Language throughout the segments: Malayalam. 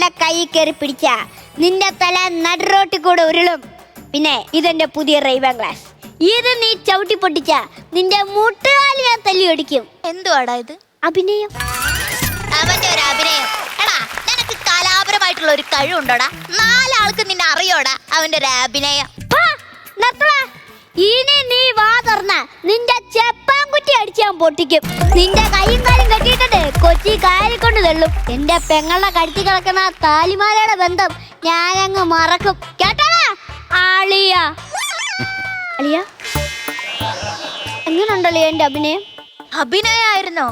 എന്റെ കൈ കയറി പിടിച്ച നിന്റെ തല നടുറോട്ടിൽ കൂടെ ഉരുളും. പിന്നെ ഇതെന്റെ പുതിയ റൈവാൻ ഗ്ലാസ്. ഇത് നീ ചവിട്ടി പൊട്ടിച്ച നിന്റെ മുട്ടുകാലി ഞാൻ തല്ലി ഒടിക്കും. എന്തുവാടാ ഇത്? അഭിനയം. അവന്റെ ഒരു അഭിനയം. എടാ നിനക്ക് കലാപരമായിട്ടുള്ള ഒരു കഴിവുണ്ടോടാ? നാലാൾക്ക് നിന്നെ അറിയോടാ അവന്റെ ഒരു അഭിനയം. ഇനി നീ വാ തുറന്ന നിന്റെ ചെപ്പാൻകുറ്റി അടിച്ച് ഞാൻ പൊട്ടിക്കും. നിന്റെ കൈയും കാലും കെട്ടിയിട്ടുണ്ട് കൊച്ചി കാരി കൊണ്ട് തള്ളും. എന്റെ പെങ്ങളുടെ കഴുത്തി കിടക്കുന്ന താലിമാലയുടെ ബന്ധം ഞാനങ്ങ് മറക്കും. കേട്ടാ ആളിയ? അളിയ എങ്ങനെയുണ്ടല്ലോ എന്റെ അഭിനയം? അഭിനയായിരുന്നോ?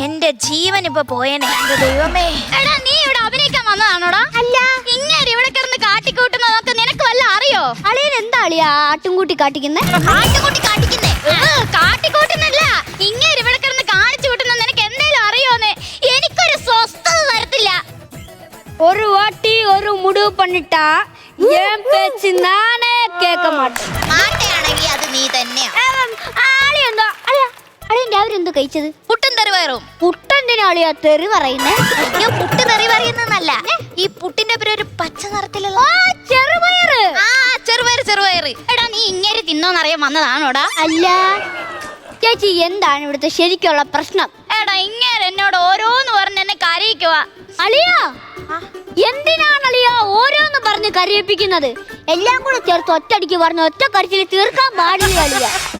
എന്റെ ജീവൻ ഇപ്പൊ പോയനെ. എന്റെ ദൈവമേ. എടാ നീ ഇവിടെ അഭിനയിക്കാൻ വന്നതാണോടാ? അല്ല. ഇങ്ങനെ ഇവിടെ കിടന്ന് കാട്ടിക്കൂട്ടുന്നതൊക്കെ നിനക്ക് വല്ല അറിയോ? അളിയൻ എന്താ അളിയ ആട്ടുംകൂട്ടി കാട്ടിക്കുന്നേ? ആട്ടുകുട്ടി കാട്ടിക്കുന്നേ? കാട്ടിക്കൂട്ടുന്നല്ല, ഇങ്ങനെ ഇവിടെ കിടന്ന് കാണിച്ചു കൂട്ടുന്ന നിനക്ക് എന്തേലും അറിയോന്ന്? എനിക്കൊരു സ്വസ്ഥത തരത്തില്ല. ஒரு வாட்டி ஒரு முடிவு பண்ணிட்டா என் பேச்சு நானே கேட்க மாட்டேன். മാട്ടയാണെങ്കിൽ അത് നീ തന്നെയാ. ആളിയെന്തോ അളിയൻ രാവിലെ എന്തോ കഴിച്ചത്? പുട്ടും തെറിവയറും. പുട്ടെന്തിനാ അളിയാ തെറി പറയുന്നേ? അയ്യോ പുട്ട് തെറി പറയുന്നല്ല, ഈ പുട്ടിന്റെ പേര് ഒരു പച്ച നിറത്തിലുള്ള ചെറുപയറ്. ചെറുപയറ് ചെറുപയറ്. എടാ നീ ഇങ്ങനെ തിന്നോന്നറിയാൻ വന്നതാണോടാ? അല്ല ചേച്ചി, എന്താണ് ഇവിടുത്തെ ശരിക്കുള്ള പ്രശ്നം? എടാ ഇങ്ങനെ എന്നോട് ഓരോന്ന് പറഞ്ഞ് എന്നെ കരയിക്കുക. അളിയാ എന്തിനാണ് അളിയാ ഓരോന്ന് പറഞ്ഞ് കരയിപ്പിക്കുന്നത്? എല്ലാം കൂടെ ചേർത്ത് ഒറ്റയടിക്ക് പറഞ്ഞ് ഒറ്റ കരച്ചിൽ തീർക്കാൻ പാടില്ല അളിയാ.